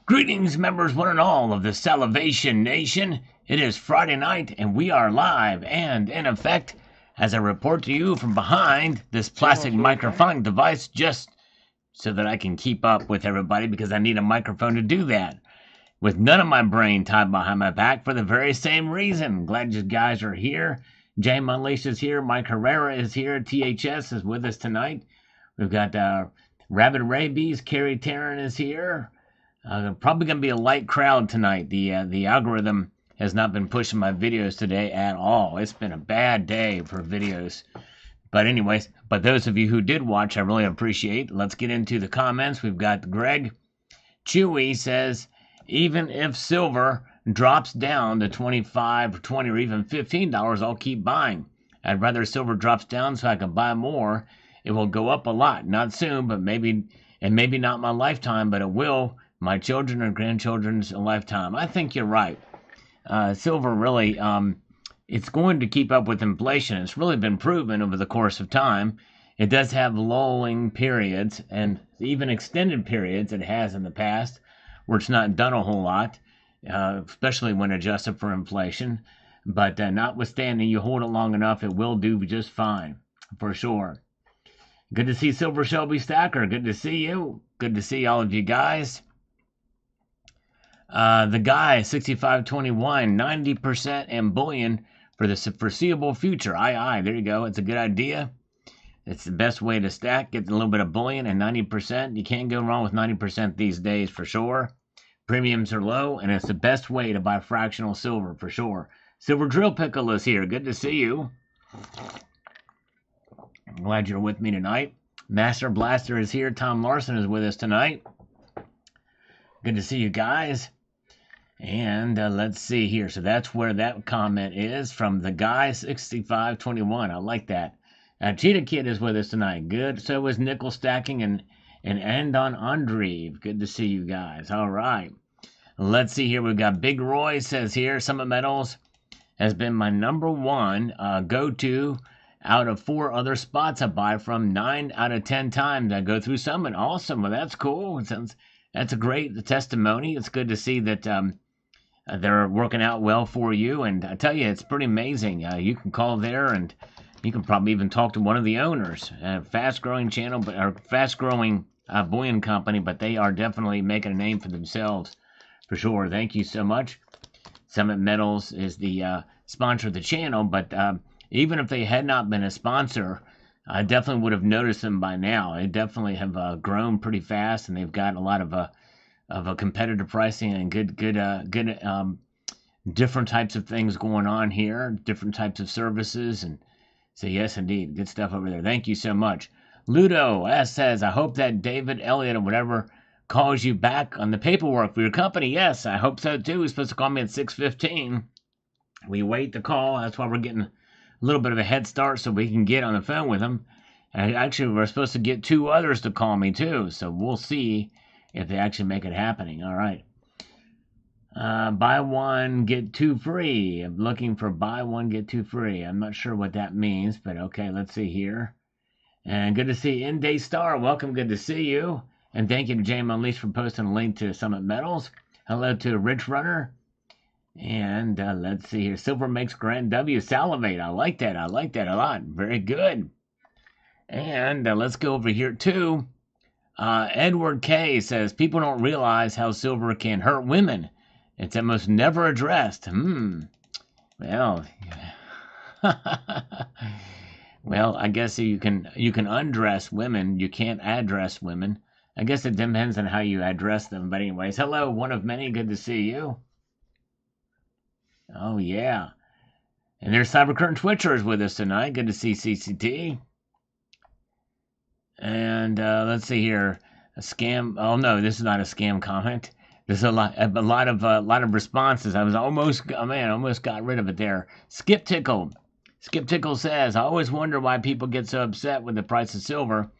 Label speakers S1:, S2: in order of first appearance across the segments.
S1: Greetings, members, one and all of the Salivation Nation. It is Friday night, and we are live and in effect as I report to you from behind this plastic microphone device just so that I can keep up with everybody because I need a microphone to do that. With none of my brain tied behind my back for the very same reason. Glad you guys are here. James Unleashed is here. Mike Herrera is here. THS is with us tonight. We've got Rabbit Rabies. Carrie Tarrant is here. Probably going to be a light crowd tonight. The algorithm has not been pushing my videos today at all. It's been a bad day for videos. But anyways, but those of you who did watch, I really appreciate. Let's get into the comments. We've got Greg. Chewy says, even if silver drops down to $25, $20, or even $15, I'll keep buying. I'd rather silver drops down so I can buy more. It will go up a lot. Not soon, but maybe not my lifetime, but it will. My children and grandchildren's lifetime. I think you're right. Silver really, it's going to keep up with inflation. It's really been proven over the course of time. It does have lulling periods and even extended periods it has in the past where it's not done a whole lot, especially when adjusted for inflation. But notwithstanding, you hold it long enough, it will do just fine, for sure. Good to see Silver Shelby Stacker. Good to see you. Good to see all of you guys. The guy, 6521, 90% in bullion for the foreseeable future. Aye, there you go. It's a good idea. It's the best way to stack. Get a little bit of bullion and 90%. You can't go wrong with 90% these days for sure. Premiums are low, and it's the best way to buy fractional silver for sure. Silver Drill Pickle is here. Good to see you. I'm glad you're with me tonight. Master Blaster is here. Tom Larson is with us tonight. Good to see you guys. And let's see here. So that's where that comment is from the guy 6521. I like that. Cheetah Kid is with us tonight. Good. So is Nickel Stacking and Andon Andreev. Good to see you guys. All right. Let's see here. We've got Big Roy says here, Summit Metals has been my number one go-to out of 4 other spots I buy from. 9 out of 10 times I go through Summit. Awesome. Well, that's cool. That's a great testimony. It's good to see that they're working out well for you. And I tell you, it's pretty amazing. You can call there and you can probably even talk to one of the owners. Fast-growing channel, fast-growing bullion company, but they are definitely making a name for themselves for sure. Thank you so much. Summit Metals is the sponsor of the channel, but even if they had not been a sponsor, I definitely would have noticed them by now. They definitely have grown pretty fast, and they've got a lot of a competitive pricing and good different types of things going on here, different types of services, and so yes, indeed, good stuff over there. Thank you so much. Ludo S says, I hope that David Elliott or whatever calls you back on the paperwork for your company. Yes, I hope so too. He's supposed to call me at 6:15. We wait the call. That's why we're getting a little bit of a head start so we can get on the phone with him. And actually, we're supposed to get 2 others to call me too. So we'll see if they actually make it happening. All right. Buy 1, get 2 free. I'm looking for buy 1, get 2 free. I'm not sure what that means, but okay, let's see here. And good to see In-Day Star. Welcome, good to see you. And thank you to James Unleashed for posting a link to Summit Metals. Hello to Rich Runner. And let's see here. Silver makes Grand W salivate. I like that. I like that a lot. Very good. And let's go over here too. Edward K says, people don't realize how silver can hurt women. It's almost never addressed. Well, well, I guess you can undress women. You can't address women. I guess it depends on how you address them. But anyways, hello, one of many. Good to see you. Oh, yeah. And there's Cybercurtain Twitchers with us tonight. Good to see CCT. And let's see here. A scam. Oh, no, this is not a scam comment. There's a lot of responses. I almost got rid of it there. Skip Tickle says, I always wonder why people get so upset with the price of silver.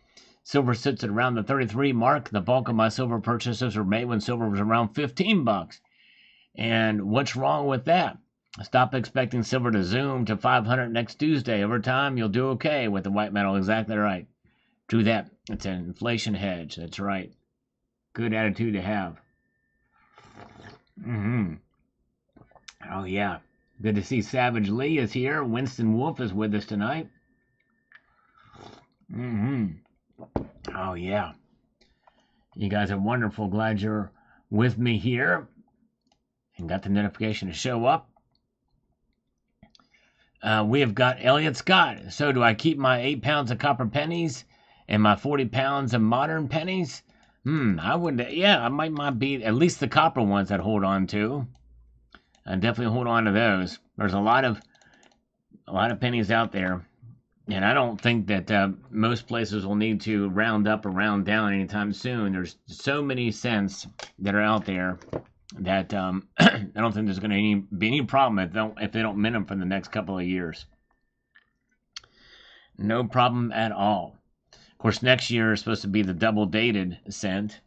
S1: Silver sits at around the 33 mark. The bulk of my silver purchases were made when silver was around $15. And what's wrong with that? Stop expecting silver to zoom to 500 next Tuesday. Over time, you'll do okay with the white metal. Exactly right. True that. It's an inflation hedge. That's right. Good attitude to have. Mm-hmm. Oh, yeah. Good to see Savage Lee is here. Winston Wolf is with us tonight. Mm-hmm. Oh, yeah. You guys are wonderful. Glad you're with me here and got the notification to show up. We have got Elliot Scott. So, do I keep my 8 pounds of copper pennies and my 40 pounds of modern pennies? I would, yeah, I might be at least the copper ones I'd hold on to. I definitely hold on to those. There's a lot of pennies out there, and I don't think that most places will need to round up or round down anytime soon. There's so many cents that are out there that I don't think there's going to be any problem if they don't mint them for the next couple of years. No problem at all. Of course, next year is supposed to be the double dated cent,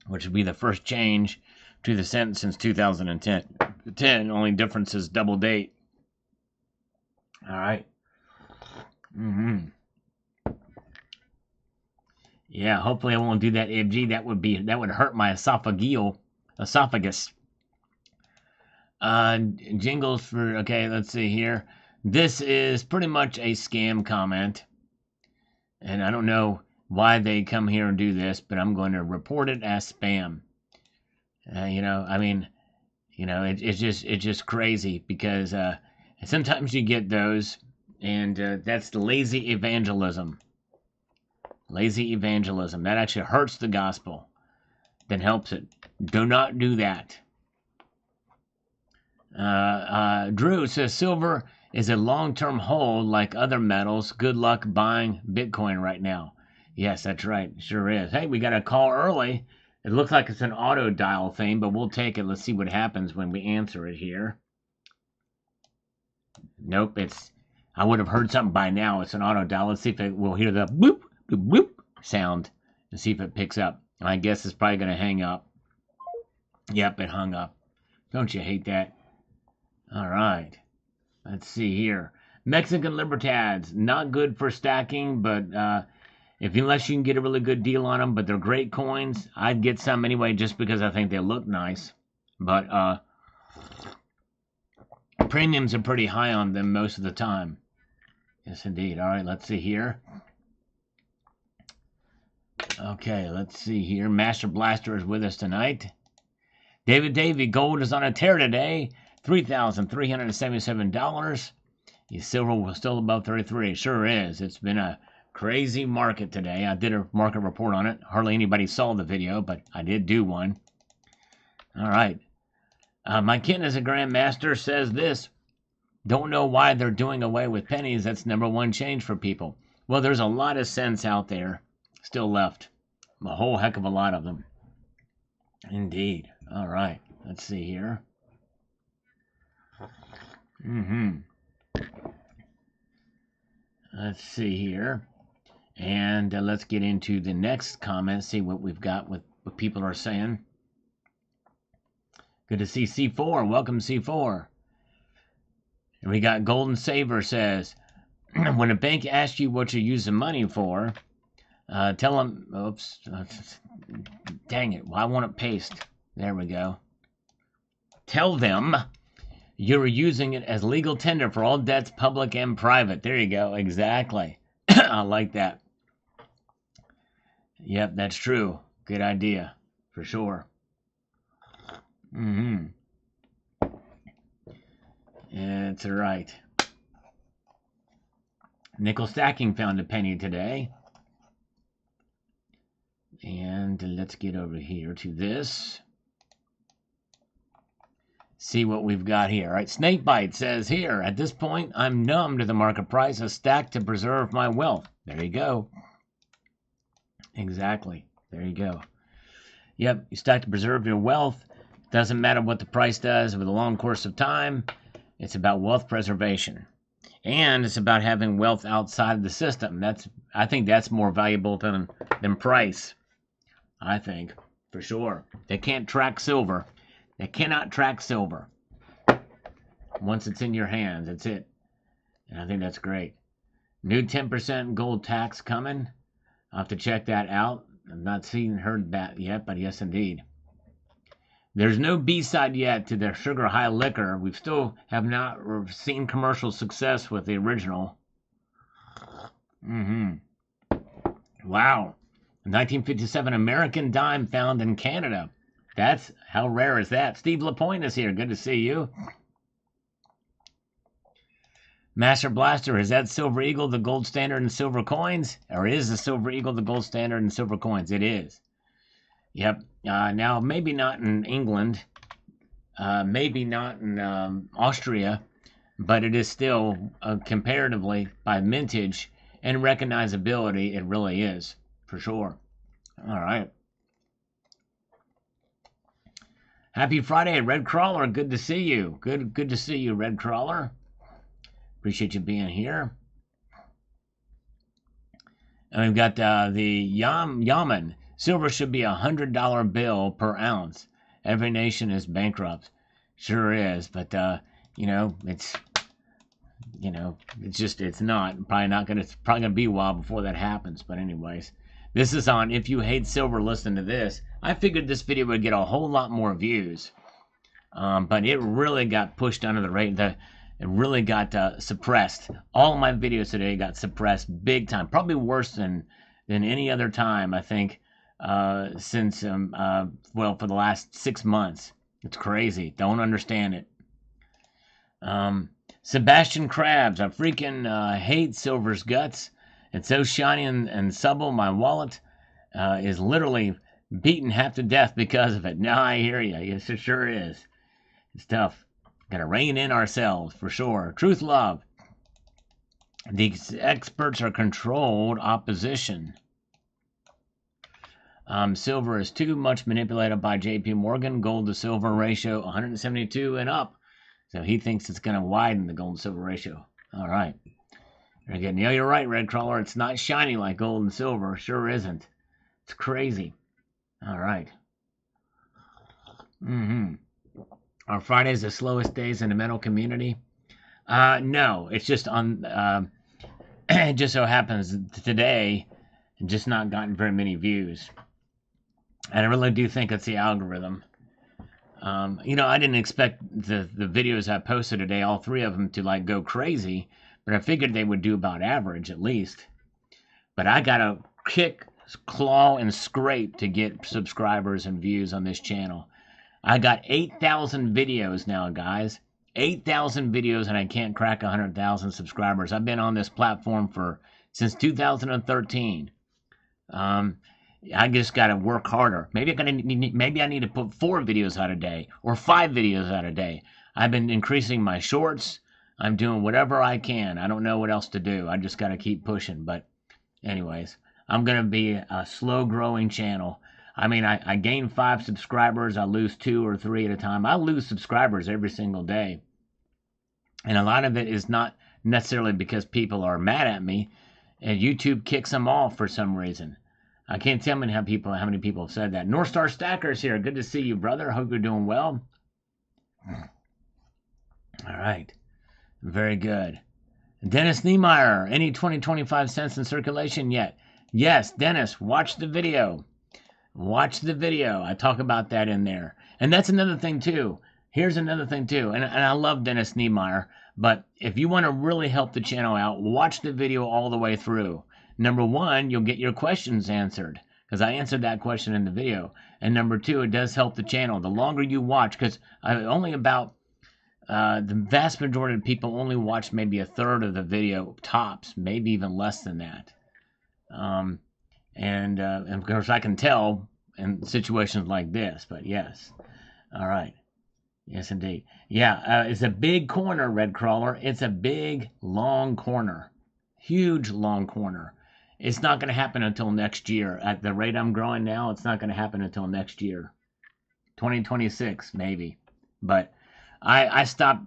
S1: which would be the first change to the cent since 2010. Only difference is double date. All right. Yeah, hopefully I won't do that, FG. That would hurt my esophagus. Jingles for, okay, let's see here. This is pretty much a scam comment. And I don't know why they come here and do this, but I'm going to report it as spam. It's just crazy because sometimes you get those, and that's the lazy evangelism. Lazy evangelism. That actually hurts the gospel than helps it. Do not do that. Drew says silver is a long-term hold like other metals. Good luck buying Bitcoin right now. Yes, that's right. Sure is. Hey, we got a call early. It looks like it's an auto dial thing, but we'll take it. Let's see what happens when we answer it here. Nope, I would have heard something by now. It's an auto dial. Let's see if we'll hear the boop, boop, boop sound and see if it picks up. I guess it's probably going to hang up. Yep, it hung up. Don't you hate that? All right. Let's see here. Mexican Libertads, not good for stacking, but unless you can get a really good deal on them, but they're great coins. I'd get some anyway just because I think they look nice. But premiums are pretty high on them most of the time. Yes, indeed. All right, let's see here. Okay, let's see here. Master Blaster is with us tonight. David Davey, gold is on a tear today. $3,377. Silver was still above 33. Sure is. It's been a crazy market today. I did a market report on it. Hardly anybody saw the video, but I did do one. All right. My kitten is a grandmaster says this. Don't know why they're doing away with pennies. That's number one change for people. Well, there's a lot of cents out there still left. A whole heck of a lot of them. Indeed. All right. Let's see here. Let's see here. And let's get into the next comment, see what we've got, what people are saying. Good to see C4. Welcome, C4. And we got Golden Saver says, when a bank asks you what you're using money for, tell them, oops, dang it, why won't it paste? There we go. Tell them you're using it as legal tender for all debts, public and private. There you go. Exactly. I like that. Yep, that's true. Good idea. For sure. That's right. Nickel Stacking found a penny today. And let's get over here to this. See what we've got here. All right, Snakebite says here, at this point, I'm numb to the market price, a stack to preserve my wealth. There you go. Exactly. There you go. Yep, you stack to preserve your wealth. Doesn't matter what the price does over the long course of time. It's about wealth preservation. And it's about having wealth outside of the system. I think that's more valuable than price. I think, for sure. They can't track silver. They cannot track silver. Once it's in your hands, that's it. And I think that's great. New 10% gold tax coming. I'll have to check that out. I've not seen heard that yet, but yes, indeed. There's no B-side yet to their sugar high liquor. We still have not seen commercial success with the original. Wow. 1957 American dime found in Canada. That's, how rare is that? Steve LaPointe is here. Good to see you. Master Blaster, is that Silver Eagle the gold standard in silver coins? Or is the Silver Eagle the gold standard in silver coins? It is. Yep. Now, maybe not in England. Maybe not in Austria. But it is still, comparatively, by mintage and recognizability, it really is. For sure. All right. Happy Friday, Red Crawler. Good to see you. Good to see you, Red Crawler. Appreciate you being here. And we've got the Yaman. Silver should be $100 bill per ounce. Every nation is bankrupt. Sure is, but it's it's not. It's probably gonna be a while before that happens. But anyways, this is on If You Hate Silver. Listen to this. I figured this video would get a whole lot more views, but it really got pushed under the radar. It really got suppressed. All of my videos today got suppressed big time. Probably worse than any other time, I think, since, for the last 6 months. It's crazy. Don't understand it. Sebastian Krabs. I freaking hate silver's guts. It's so shiny and supple. My wallet is literally beaten half to death because of it. Now I hear you. Yes, it sure is. It's tough. Gotta rein in ourselves, for sure. Truth, love. These experts are controlled opposition. Silver is too much manipulated by J.P. Morgan. Gold to silver ratio 172 and up. So he thinks it's going to widen the gold to silver ratio. All right. Very good. Yeah, you're right, Red Crawler. It's not shiny like gold and silver. Sure isn't. It's crazy. All right. Are Fridays the slowest days in the metal community? No, it's just on. It just so happens today, just not gotten very many views, and I really do think it's the algorithm. I didn't expect the videos I posted today, all 3 of them, to go crazy, but I figured they would do about average at least. But I gotta kick, claw, and scrape to get subscribers and views on this channel. I got 8,000 videos now, guys. 8,000 videos, and I can't crack 100,000 subscribers. I've been on this platform since 2013. I just got to work harder. Maybe I need to put 4 videos out a day or 5 videos out a day. I've been increasing my shorts. I'm doing whatever I can. I don't know what else to do. I just got to keep pushing. But anyways, I'm going to be a slow-growing channel. I mean, I gain 5 subscribers. I lose 2 or 3 at a time. I lose subscribers every single day. And a lot of it is not necessarily because people are mad at me. And YouTube kicks them off for some reason. I can't tell how many people have said that. North Star Stacker's here. Good to see you, brother. Hope you're doing well. All right. Very good. Dennis Niemeyer. Any 25 cents in circulation yet? Yes, Dennis, watch the video. Watch the video. I talk about that in there. And that's another thing, too. Here's another thing, too. And I love Dennis Niemeyer. But if you want to really help the channel out, watch the video all the way through. Number 1, you'll get your questions answered, because I answered that question in the video. And number 2, it does help the channel. The longer you watch, because the vast majority of people only watch maybe a third of the video tops, maybe even less than that. And of course, I can tell in situations like this, but yes. All right. Yes, indeed. Yeah, it's a big corner, Red Crawler. It's a big, long corner. Huge, long corner. It's not going to happen until next year. At the rate I'm growing now, it's not going to happen until next year. 2026, maybe. But I stopped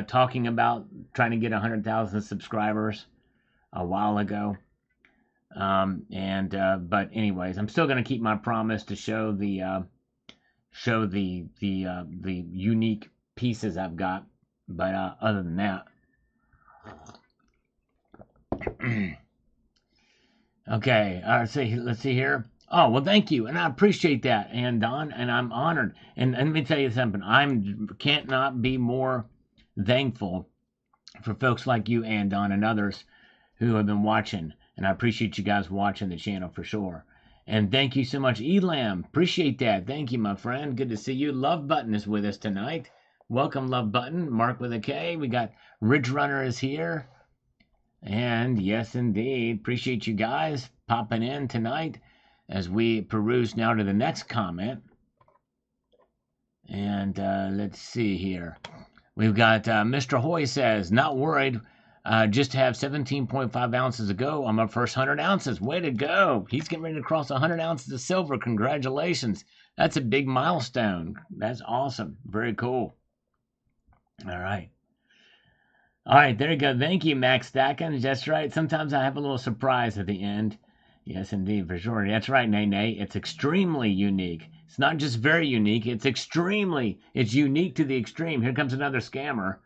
S1: talking about trying to get 100,000 subscribers a while ago. But anyways, I'm still going to keep my promise to show the unique pieces I've got. But other than that. Okay, let's see here. Oh, well, thank you, and I appreciate that, and Don, and I'm honored. And let me tell you something, I'm can't not be more thankful for folks like you, and Don, and others who have been watching, and I appreciate you guys watching the channel for sure. And thank you so much, Elam. Appreciate that. Thank you, my friend. Good to see you. Love Button is with us tonight. Welcome, Love Button. Mark with a K. We got Ridge Runner is here. And yes, indeed. Appreciate you guys popping in tonight as we peruse now to the next comment. And let's see here. We've got Mr. Hoy says, not worried. Just have 17.5 ounces to go on my first 100 ounces. Way to go. He's getting ready to cross 100 ounces of silver. Congratulations. That's a big milestone. That's awesome. Very cool. All right. All right, there you go. Thank you, Max Stackins. That's right. Sometimes I have a little surprise at the end. Yes, indeed, for sure. That's right, Nene. It's extremely unique. It's not just very unique. It's unique to the extreme. Here comes another scammer.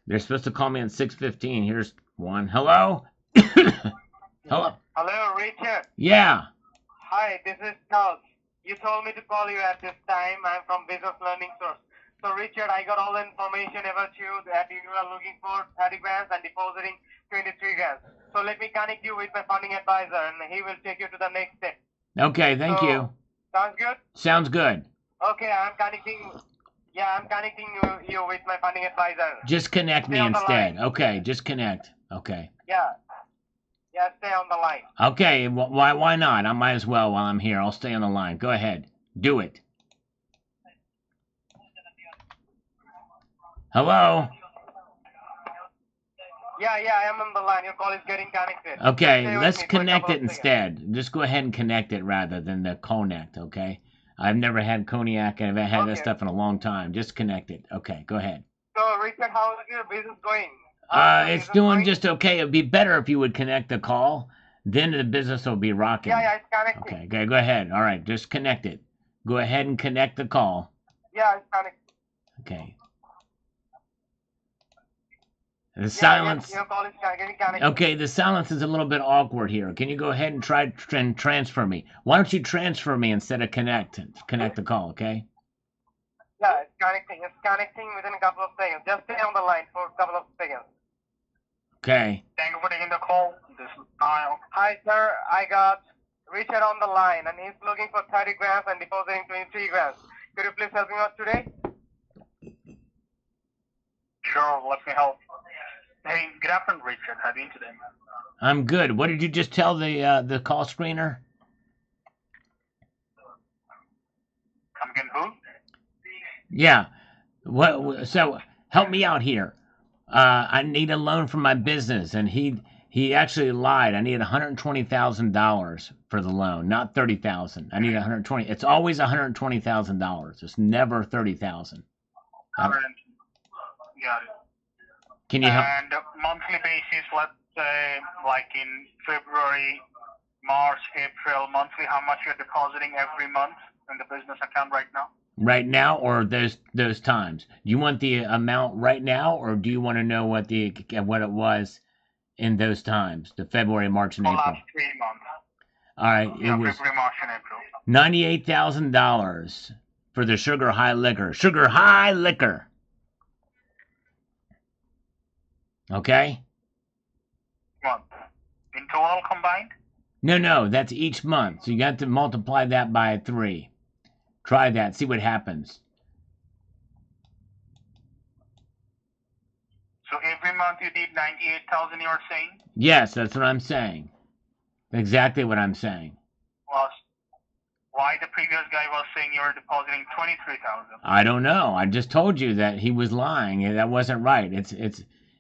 S1: They're supposed to call me at 6:15. Here's one. Hello? Hello?
S2: Hello, Richard.
S1: Yeah.
S2: Hi, this is Charles. You told me to call you at this time. I'm from Business Learning Source. So, Richard, I got all the information about you that you are looking for 30 grams and depositing 23 grams. So let me connect you with my funding advisor, and he will take you to the next step.
S1: Okay, thank you.
S2: Sounds good?
S1: Sounds good.
S2: Okay, I'm connecting you with my funding advisor.
S1: Just connect me instead. Okay, just connect. Okay.
S2: Yeah, stay on the line.
S1: Okay, why not? I might as well while I'm here. I'll stay on the line. Go ahead. Do it. Hello?
S2: Yeah, I am on the line. Your call is getting connected.
S1: Okay, let's connect it instead. Just go ahead and connect it rather than the connect, okay? I've never had cognac and I've had that stuff in a long time. Just connect it. Okay, go ahead.
S2: So, Richard, how is your business going?
S1: It's doing just okay. It'd be better if you would connect the call. Then the business will be rocking.
S2: Yeah, it's connected.
S1: Okay, go ahead. All right, just connect it. Go ahead and connect the call.
S2: Yeah, it's connected.
S1: Okay. The silence.
S2: Your call is getting connected.
S1: Okay, the silence is a little bit awkward here. Can you go ahead and try and transfer me? Why don't you transfer me instead of connect the call, okay?
S2: Yeah, it's connecting. It's connecting within a couple of seconds. Just stay on the line for a couple of seconds.
S1: Okay.
S2: Thank you for taking the call. This is Kyle. Hi, sir. I got Richard on the line, and he's looking for 30 grams and depositing 23 grams. Could you please help me out today? Sure, let me help. Hey, good afternoon, Richard. How are you doing today?
S1: I'm good. What did you just tell the call screener?
S2: Come again, who?
S1: Yeah. What? So help me out here. I need a loan for my business, and he actually lied. I need $120,000 for the loan, not $30,000. I need 120. It's always $120,000. It's never $30,000.
S2: Got it.
S1: Can you help?
S2: And monthly basis, let's say, like in February, March, April, monthly, how much you're depositing every month in the business account right now?
S1: Right now, or those times? Do you want the amount right now, or do you want to know what it was in those times, the February, March, and April?
S2: Last 3 months.
S1: All right, it was
S2: February, March, and April.
S1: $98,000 for the Sugar High Liquor. Sugar High Liquor. Okay?
S2: What? In total combined?
S1: No, that's each month. So you got to multiply that by 3. Try that. See what happens.
S2: So every month you did 98,000, you're saying?
S1: Yes, that's what I'm saying. Exactly what I'm saying.
S2: Well, why the previous guy was saying you were depositing 23,000?
S1: I don't know. I just told you that he was lying. That wasn't right.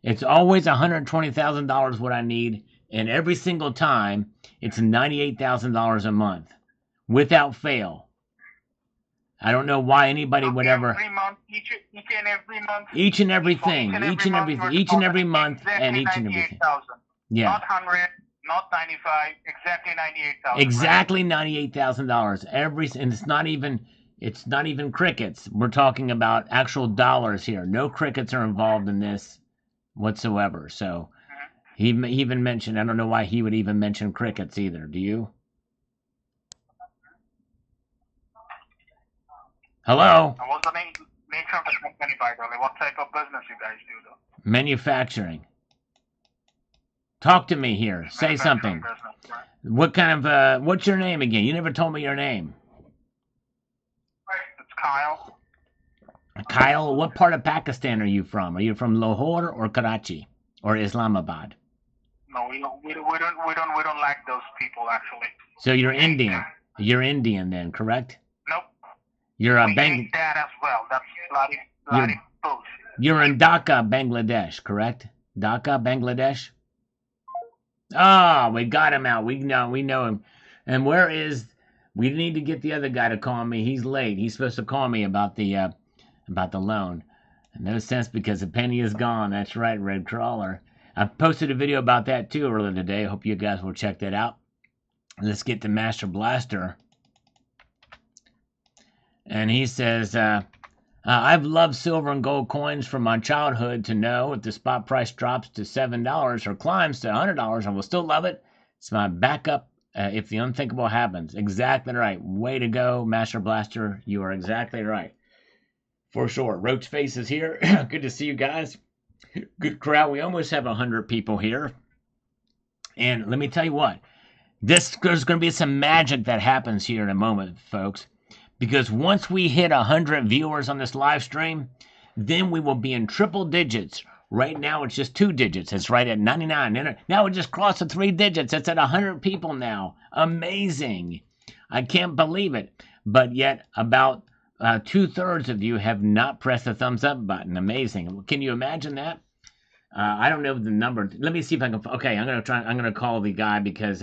S1: It's always $120,000 what I need, and every single time it's $98,000 a month, without fail. I don't know why anybody would ever.
S2: Every month, each and every month.
S1: Each and everything, each and every month, and each and everything. Yeah.
S2: Not 100, not 95, exactly 98,000.
S1: Exactly $98,000. And it's not even crickets. We're talking about actual dollars here. No crickets are involved in this whatsoever. So he even mentioned. I don't know why he would even mention crickets either. Do you? Hello?
S3: And what's the nature of the company, by the way? What type of business you guys do, though?
S1: Manufacturing. Talk to me here. Say
S3: Manufacturing
S1: something.
S3: business, right?
S1: What kind of, what's your name again? You never told me your name.
S3: It's Kyle.
S1: Kyle, what part of Pakistan are you from? Are you from Lahore or Karachi or Islamabad?
S3: No, we don't like those people, actually.
S1: So you're Indian. You're Indian then, correct?
S3: Nope.
S1: You're a
S3: We hate that as well. That's bloody bullshit.
S1: You're in Dhaka, Bangladesh, correct? Dhaka, Bangladesh? Oh, we got him out. We know him. And where is? We need to get the other guy to call me. He's late. He's supposed to call me about the loan. No sense because the penny is gone. That's right, Red Crawler. I posted a video about that too earlier today. I hope you guys will check that out. Let's get to Master Blaster. And he says, I've loved silver and gold coins from my childhood to know if the spot price drops to $7 or climbs to $100, I will still love it. It's my backup if the unthinkable happens. Exactly right. Way to go, Master Blaster. You are exactly right. For sure. Roach Face is here. Good to see you guys. Good crowd. We almost have 100 people here. And let me tell you what. There's going to be some magic that happens here in a moment, folks. Because once we hit 100 viewers on this live stream, then we will be in triple digits. Right now, it's just 2 digits. It's right at 99. Now it just crossed the 3 digits. It's at 100 people now. Amazing. I can't believe it. But yet, about 2/3 of you have not pressed the thumbs up button. Amazing. Can you imagine that? I don't know the number. Let me see if I can. Okay, I'm gonna call the guy because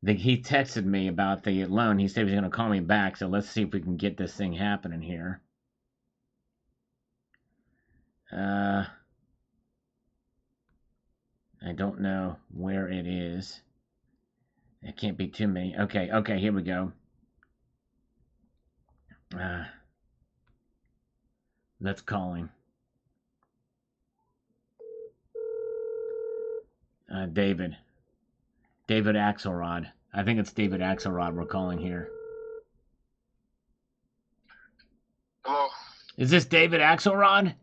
S1: he texted me about the loan. He said he was gonna call me back. So let's see if we can get this thing happening here. I don't know where it is. It can't be too many. Okay, here we go. Let's call him. David Axelrod. I think it's David Axelrod we're calling here.
S4: Hello.
S1: Is this David Axelrod?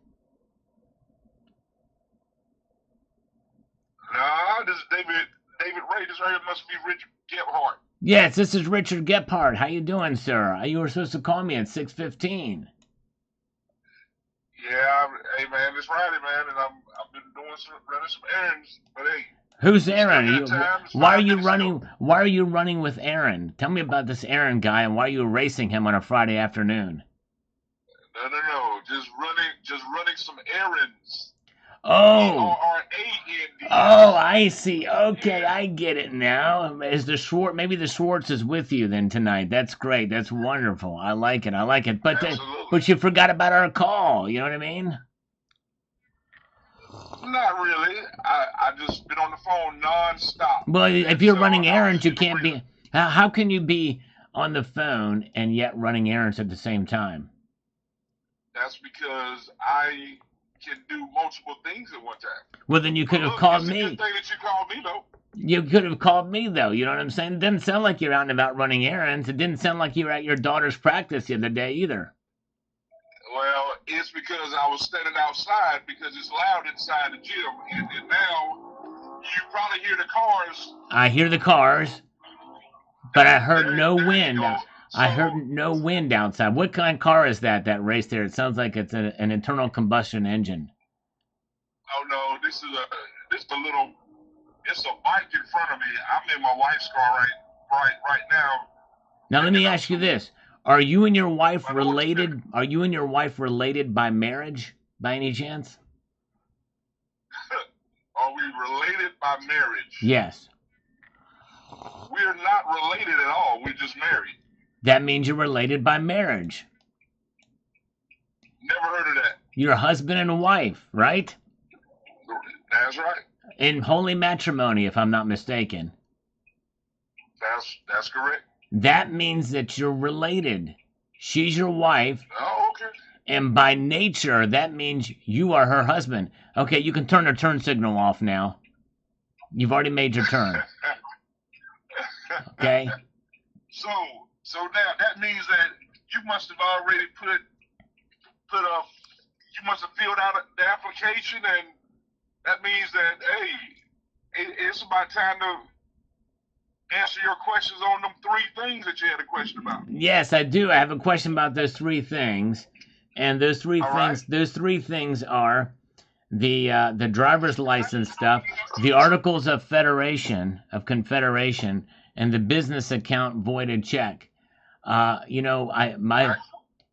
S4: Nah, this is David Ray. This right here must be Richard Gephardt.
S1: Yes, this is Richard Gephardt. How you doing, sir? You were supposed to call me at 6:15.
S4: Yeah, hey man, it's Friday, man, and I've been running some errands, but hey.
S1: Who's Aaron? Why are you running with Aaron? Tell me about this Aaron guy and why you racing him on a Friday afternoon.
S4: No. Just running some errands.
S1: Oh.
S4: ERRAND.
S1: Oh, I see. Okay, I get it now. Maybe the Schwartz is with you then tonight. That's great. That's wonderful. I like it. But you forgot about our call. You know what I mean?
S4: Not really. I just been on the phone nonstop.
S1: Well, if you're running errands, you can't be. How can you be on the phone and yet running errands at the same time?
S4: That's because I can do multiple things at one time.
S1: Well, then you could have called me.
S4: It's a good thing that you called me, though.
S1: You could have called me, though. You know what I'm saying? It didn't sound like you're out and about running errands. It didn't sound like you were at your daughter's practice the other day either.
S4: Well, it's because I was standing outside because it's loud inside the gym. And now you probably hear the cars. I hear the cars,
S1: but I heard no wind. I heard no wind outside. What kind of car is that race there? It sounds like it's an internal combustion engine.
S4: Oh, no, it's a bike in front of me. I'm in my wife's car right now.
S1: Now, let me ask you this. Are you and your wife related? Are you and your wife related by marriage, by any chance?
S4: Are we related by marriage?
S1: Yes.
S4: We're not related at all. We're just married.
S1: That means you're related by marriage.
S4: Never heard of that.
S1: You're husband and wife, right?
S4: That's right.
S1: In holy matrimony, if I'm not mistaken.
S4: That's correct.
S1: That means that you're related. She's your wife.
S4: Oh, okay.
S1: And by nature, that means you are her husband. Okay, you can turn the turn signal off now. You've already made your turn. Okay?
S4: So now that means that you must have already you must have filled out the application, and that means that, hey, it's about time to answer your questions on them 3 things that you had a question about.
S1: Yes, I do. I have a question about those 3 things, and those 3
S4: All
S1: things.
S4: right.
S1: Those 3 things are the driver's license stuff, the Articles of Confederation, and the business account voided check.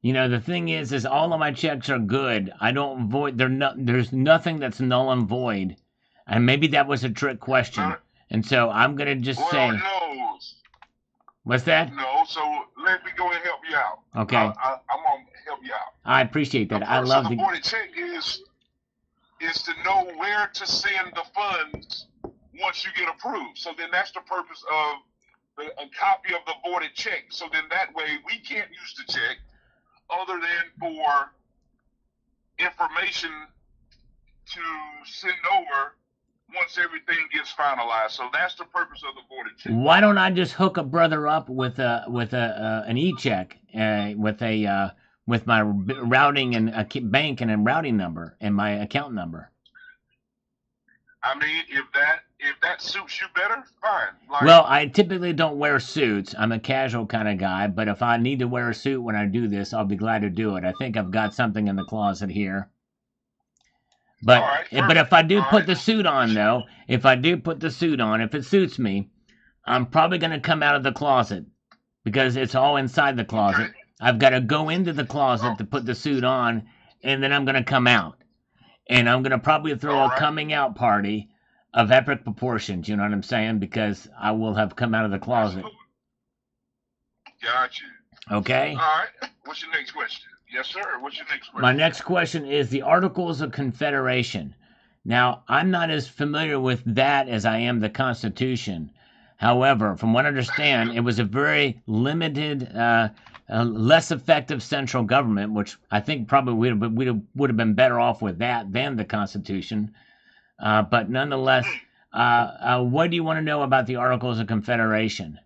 S1: The thing is all of my checks are good. I don't void. There's nothing that's null and void. And maybe that was a trick question. And so I'm gonna just say.
S4: No.
S1: What's that?
S4: No. So let me go and help you out.
S1: Okay.
S4: I'm gonna help you out.
S1: I appreciate that.
S4: The
S1: I love
S4: the
S1: the
S4: voided check is to know where to send the funds once you get approved. So then that's the purpose of a copy of the voided check. So then that way we can't use the check other than for information to send over once everything gets finalized. So that's the purpose of the voided check.
S1: Why don't I just hook a brother up with an e-check with my routing and a bank and a routing number and my account number?
S4: I mean, if that suits you better, fine.
S1: Well, I typically don't wear suits. I'm a casual kind of guy, but if I need to wear a suit when I do this, I'll be glad to do it. I think I've got something in the closet here. But but if I do put the suit on, though, if it suits me, I'm probably going to come out of the closet because it's all inside the closet.
S4: Okay.
S1: I've got to go into the closet to put the suit on, and then I'm going to come out. And I'm going to probably throw a coming out party of epic proportions, you know what I'm saying? Because I will have come out of the closet.
S4: Got you.
S1: Okay?
S4: All right. What's your next question? Yes, sir. What's your next question?
S1: My next question is the Articles of Confederation. Now, I'm not as familiar with that as I am the Constitution. However, from what I understand, it was a very limited, less effective central government, which I think probably we would have been better off with that than the Constitution. But nonetheless, what do you want to know about the Articles of Confederation?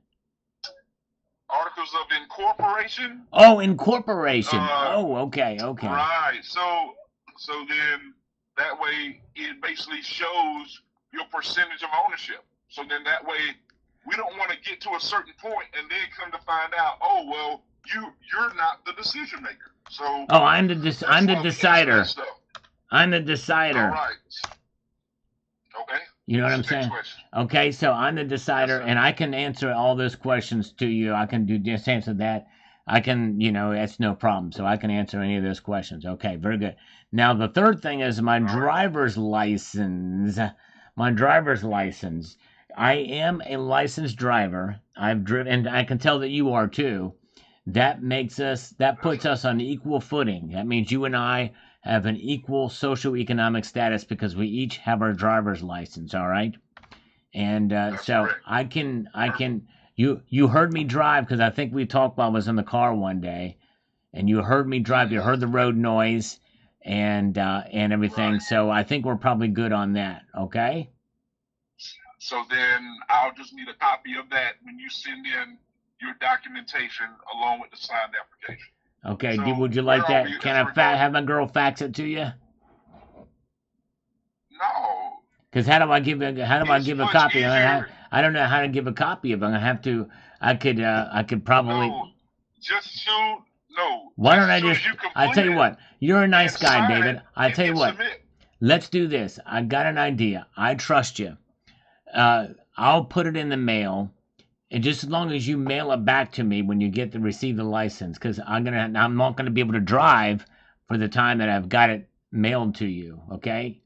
S4: Articles of Incorporation?
S1: Oh, incorporation. Okay.
S4: Right. So then that way it basically shows your percentage of ownership. So then that way we don't want to get to a certain point and then come to find out, oh well, you're not the decision maker. So
S1: I'm the decider. I'm the decider.
S4: All right. Okay.
S1: You know what I'm saying? Okay, so I'm the decider, and I can answer all those questions to you. I can just answer that. I can, it's no problem. So I can answer any of those questions. Okay, very good. Now, the third thing is my driver's license. My driver's license. I am a licensed driver. I've driven, and I can tell that you are too. That puts us on equal footing. That means you and I have an equal socioeconomic status because we each have our driver's license, all right? And so I can, you heard me drive because I think we talked while I was in the car one day, and you heard me drive, you heard the road noise and everything, so I think we're probably good on that, okay?
S4: So then I'll just need a copy of that when you send in your documentation along with the signed application.
S1: Okay,
S4: so
S1: would you like that? Can I have my girl fax it to you?
S4: No.
S1: Because how do I give a copy? I don't know how to give a copy of it. I could probably.
S4: No.
S1: Why don't I tell you what, you're a nice guy, David. I tell you what, let's do this. I got an idea. I trust you. I'll put it in the mail. And just as long as you mail it back to me when you receive the license, because I'm not gonna be able to drive for the time that I've got it mailed to you. Okay?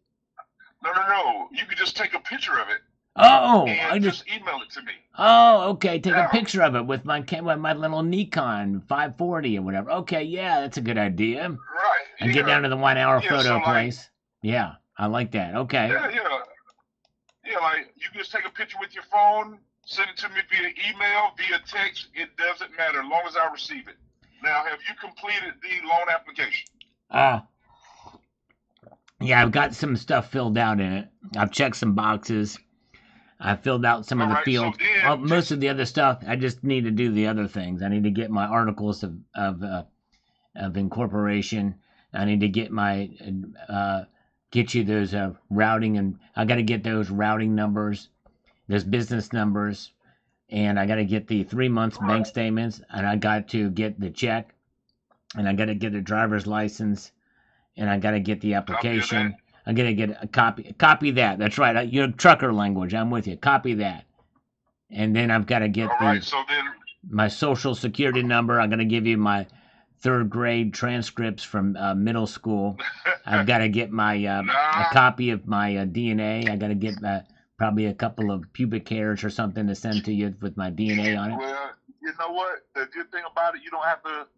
S4: No. You can just take a picture of it.
S1: Oh,
S4: and just email it to me.
S1: Oh, okay. Take a picture of it with my little Nikon 540 or whatever. Okay, yeah, that's a good idea.
S4: Right.
S1: And get down to the 1 hour photo place. Yeah, I like that. Okay.
S4: Yeah, like you can just take a picture with your phone. Send it to me via email, via text. It doesn't matter as long as I receive it. Now, have you completed the loan application?
S1: Yeah, I've got some stuff filled out in it. I've checked some boxes. I filled out some of the fields. Most of the other stuff, I just need to do the other things. I need to get my articles of of incorporation. I need to get my get you those routing, and I got to get those routing numbers, those business numbers, and I got to get the 3 months bank statements, and I got to get the check, and I got to get a driver's license, and I got to get the application. I got to get a copy that. That's right. Your trucker language. I'm with you. Copy that. And then I've got to get my social security number. I'm going to give you my 3rd grade transcripts from middle school. I've got to get my a copy of my DNA. I got to get probably a couple of pubic hairs or something to send to you with my DNA on it.
S4: Well, you know what? The good thing about it, you don't have to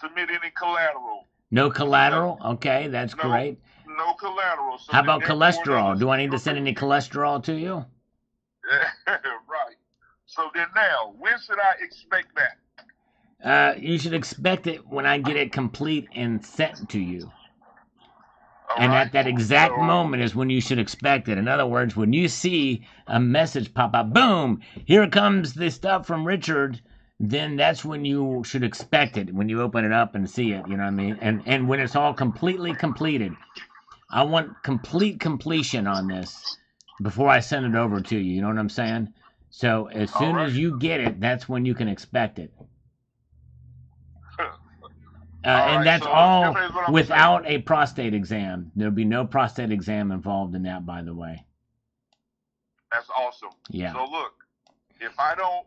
S4: submit any collateral.
S1: No collateral? Okay, that's great.
S4: No collateral. So
S1: how about cholesterol? Do I need to send any cholesterol to you?
S4: Right. So then now, when should I expect that?
S1: You should expect it when I get it complete and sent to you. And
S4: right.
S1: at that exact moment is when you should expect it. In other words, when you see a message pop up, boom, here comes the stuff from Richard, then that's when you should expect it, when you open it up and see it, you know what I mean? And when it's all completely completed. I want complete completion on this before I send it over to you, you know what I'm saying? So as soon as you get it, that's when you can expect it. And that's all without a prostate exam. There'll be no prostate exam involved in that, by the way.
S4: That's awesome.
S1: Yeah.
S4: So look, if I don't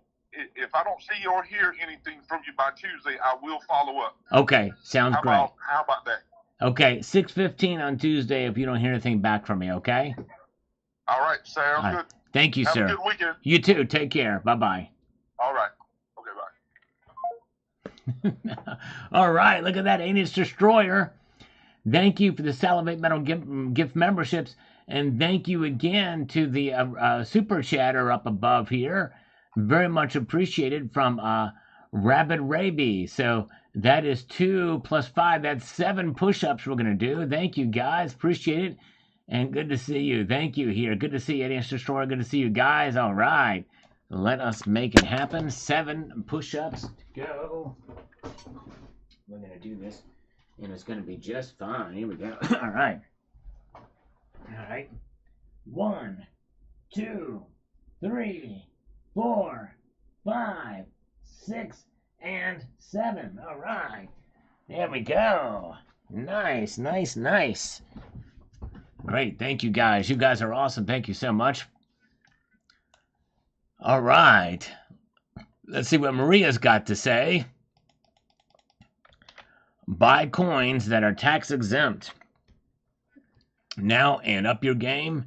S4: see or hear anything from you by Tuesday, I will follow up.
S1: Okay, sounds great.
S4: How about that?
S1: Okay, 6:15 on Tuesday if you don't hear anything back from me, okay?
S4: All right, sounds good.
S1: Thank you, sir.
S4: Have a good weekend.
S1: You too. Take care. Bye-bye.
S4: All right. Okay, bye.
S1: All right, look at that, Anus Destroyer. Thank you for the Salivate Metal gift memberships, and thank you again to the super chatter up above here. Very much appreciated from Rabid Raby. So that is 2 + 5. That's 7 push-ups we're going to do. Thank you, guys. Appreciate it. And good to see you. Thank you here. Good to see you, Anus Destroyer. Good to see you guys. All right. Let us make it happen. 7 push-ups to go. We're going to do this, and it's going to be just fine. Here we go. All right. All right. 1, 2, 3, 4, 5, 6, and 7. All right. There we go. Nice, nice, nice. Great. Thank you, guys. You guys are awesome. Thank you so much. All right. Let's see what Maria's got to say. Buy coins that are tax exempt. Now and up your game.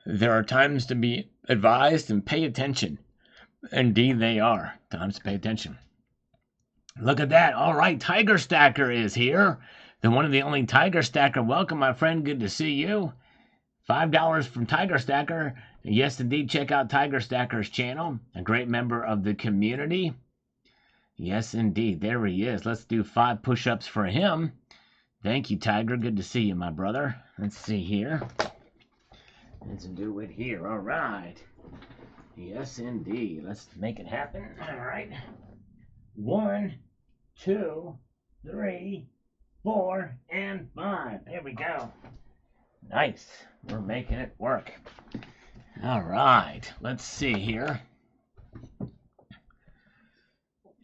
S1: There are times to be advised and pay attention. Indeed, they are. Times to pay attention. Look at that. All right. Tiger Stacker is here. The one and the only Tiger Stacker. Welcome, my friend. Good to see you. $5 from Tiger Stacker. Yes, indeed. Check out Tiger Stacker's channel. A great member of the community. Yes, indeed. There he is. Let's do 5 push-ups for him. Thank you, Tiger. Good to see you, my brother. Let's see here. Let's do it here. All right. Yes, indeed. Let's make it happen. All right. 1, 2, 3, 4, and 5. There we go. Nice. We're making it work. All right. Let's see here.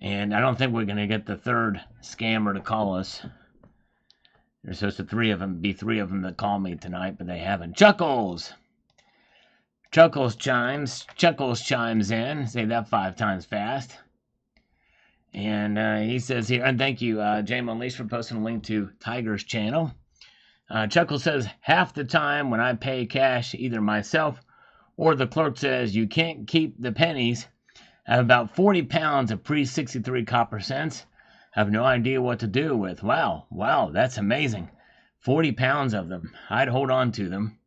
S1: And I don't think we're going to get the third scammer to call us. There's supposed to be three of them that call me tonight, but they haven't. Chuckles chimes in. Say that 5 times fast. And he says here, and thank you, James Unleashed, for posting a link to Tiger's channel. Chuckles says, half the time when I pay cash, either myself or the clerk says, you can't keep the pennies. I have about 40 pounds of pre-63 copper cents. I have no idea what to do with. Wow, that's amazing. 40 pounds of them. I'd hold on to them.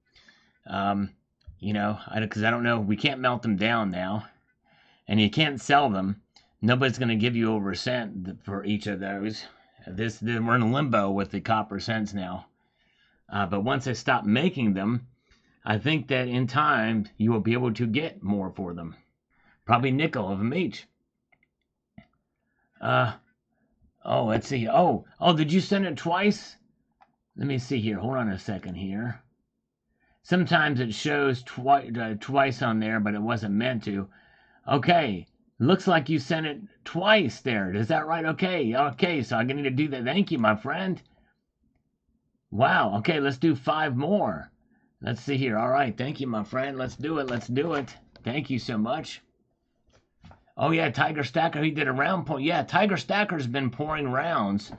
S1: Because I don't know. We can't melt them down now. And you can't sell them. Nobody's going to give you over a cent for each of those. We're in limbo with the copper cents now. But once I stop making them, I think that in time you will be able to get more for them. Probably nickel of them each. Oh, let's see. Oh, did you send it twice? Let me see here. Hold on a second here. Sometimes it shows twice on there, but it wasn't meant to. Okay. Looks like you sent it twice there. Is that right? Okay. Okay. So I need to do that. Thank you, my friend. Wow. Okay. Let's do 5 more. Let's see here. All right. Thank you, my friend. Let's do it. Let's do it. Thank you so much. Oh, yeah. Tiger Stacker. He did a round point. Yeah. Tiger Stacker's been pouring rounds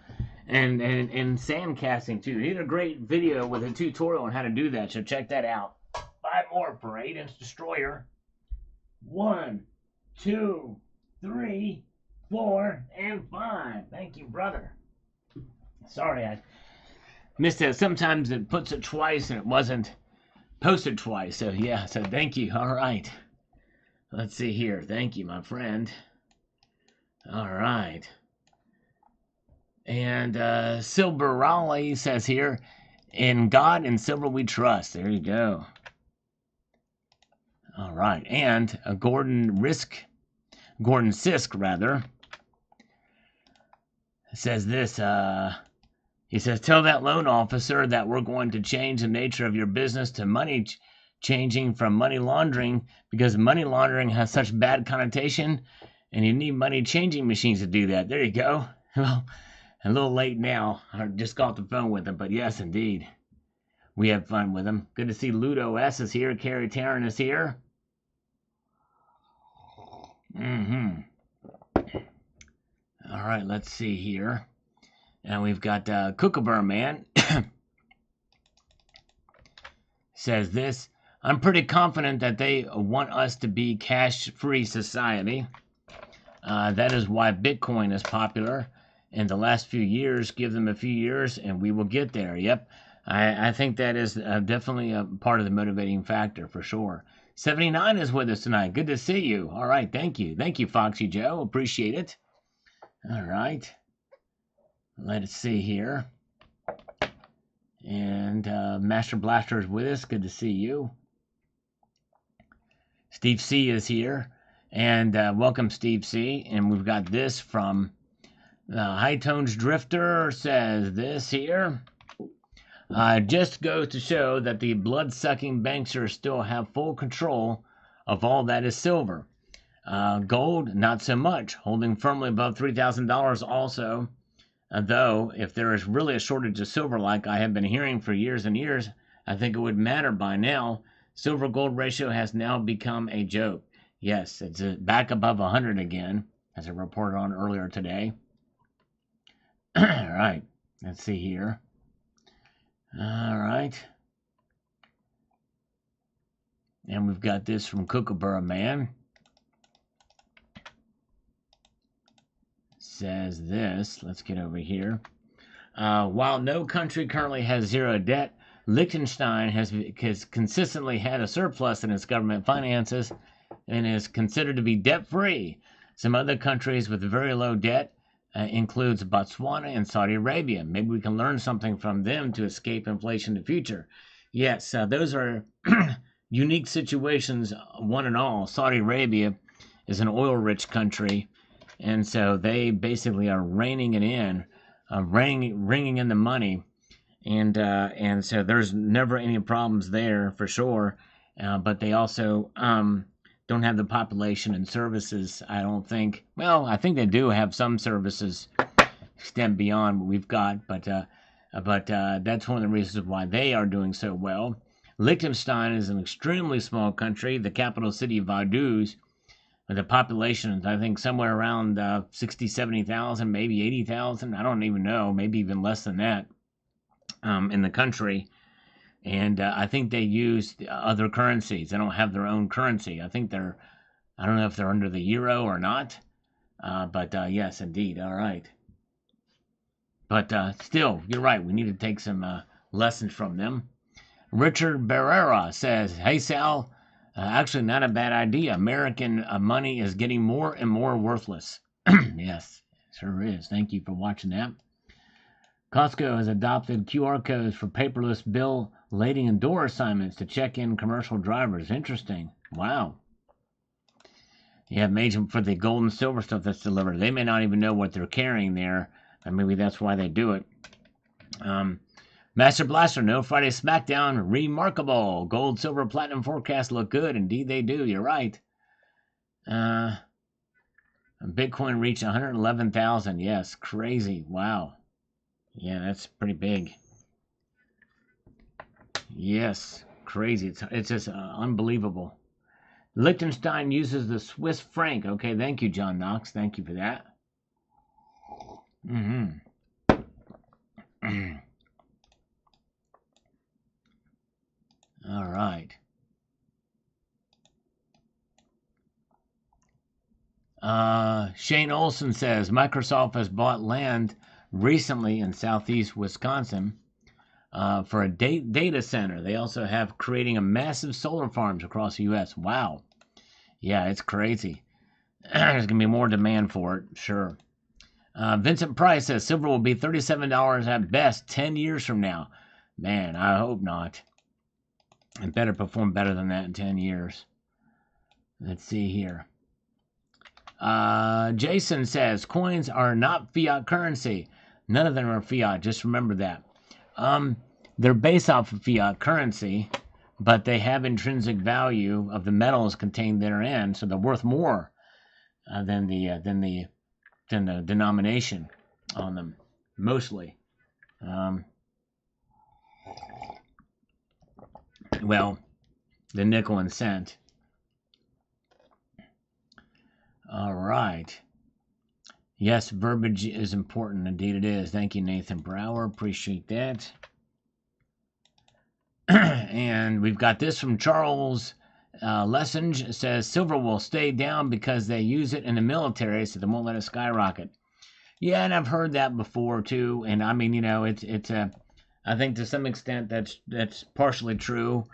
S1: and sand casting too. He did a great video with a tutorial on how to do that. So check that out. 5 more for 8-inch destroyer. 1, 2, 3, 4, and 5. Thank you, brother. Sorry, I missed it. Sometimes it puts it twice and it wasn't posted twice. So yeah, so thank you. All right. Let's see here. Thank you, my friend. All right. And Silver Raleigh says here, in God and silver we trust. There you go. All right. And Gordon Sisk, rather, says this. He says, tell that loan officer that we're going to change the nature of your business to money changing from money laundering, because money laundering has such bad connotation, and you need money changing machines to do that. There you go. Well, a little late now. I just got off the phone with him, but yes, indeed. We have fun with him. Good to see Ludo S is here. Carrie Taryn is here. All right, let's see here. And we've got Kookaburra Man. Says this. I'm pretty confident that they want us to be cash-free society. That is why Bitcoin is popular. In the last few years, give them a few years and we will get there. Yep. I think that is definitely a part of the motivating factor for sure. 79 is with us tonight. Good to see you. All right. Thank you. Thank you, Foxy Joe. Appreciate it. All right. Let's see here. And Master Blaster is with us. Good to see you. Steve C is here. And welcome, Steve C. And we've got this from High Tones Drifter says this here. Just goes to show that the blood-sucking banksters still have full control of all that is silver. Gold, not so much, holding firmly above $3,000 also. Though, if there is really a shortage of silver like I have been hearing for years and years, I think it would matter by now. Silver-gold ratio has now become a joke. Yes, it's back above 100 again, as I reported on earlier today. All right, let's see here. All right. And we've got this from Kookaburra Man. Says this. Let's get over here. While no country currently has zero debt, Liechtenstein has consistently had a surplus in its government finances and is considered to be debt-free. Some other countries with very low debt includes Botswana and Saudi Arabia. Maybe we can learn something from them to escape inflation in the future. Yes, those are unique situations, one and all. Saudi Arabia is an oil-rich country, and so they basically are reining it in, ringing in the money, and so there's never any problems there for sure. But they also don't have the population and services, I don't think. Well, I think they do have some services extend beyond what we've got, but that's one of the reasons why they are doing so well. Liechtenstein is an extremely small country, the capital city of Vaduz, with a population, I think, somewhere around 60, 70,000, maybe 80,000. I don't even know, maybe even less than that in the country. And I think they use other currencies. They don't have their own currency. I think I don't know if they're under the euro or not. But yes, indeed. All right. But still, you're right. We need to take some lessons from them. Richard Barrera says, hey, Sal, actually not a bad idea. American money is getting more and more worthless. Yes, sure is. Thank you for watching that. Costco has adopted QR codes for paperless bill lading and door assignments to check in commercial drivers. Interesting. Wow. You have made them for the gold and silver stuff that's delivered. They may not even know what they're carrying there, And maybe that's why they do it. Master Blaster, no Friday SmackDown. Remarkable. Gold, silver, platinum forecast look good. Indeed they do. You're right. Bitcoin reached 111,000. Yes, crazy. Wow. Yeah, that's pretty big. Yes, crazy. It's just unbelievable. Liechtenstein uses the Swiss franc. Okay, thank you, John Knox. Thank you for that. All right. Shane Olson says Microsoft has bought land recently in southeast Wisconsin for a data center. They also have creating a massive solar farms across the U.S. Wow. Yeah, it's crazy. There's going to be more demand for it, sure. Vincent Price says silver will be $37 at best 10 years from now. Man, I hope not. It better perform better than that in 10 years. Let's see here. Jason says coins are not fiat currency. None of them are fiat. Just remember that. They're based off of fiat currency, but they have intrinsic value of the metals contained therein, so they're worth more than the denomination on them, mostly. Well, the nickel and cent. All right. Yes, verbiage is important. Indeed it is. Thank you, Nathan Brower. Appreciate that. And we've got this from Charles Lessinge. It says, silver will stay down because they use it in the military, so they won't let it skyrocket. Yeah, and I've heard that before, too. And, I mean, it's I think to some extent that's partially true.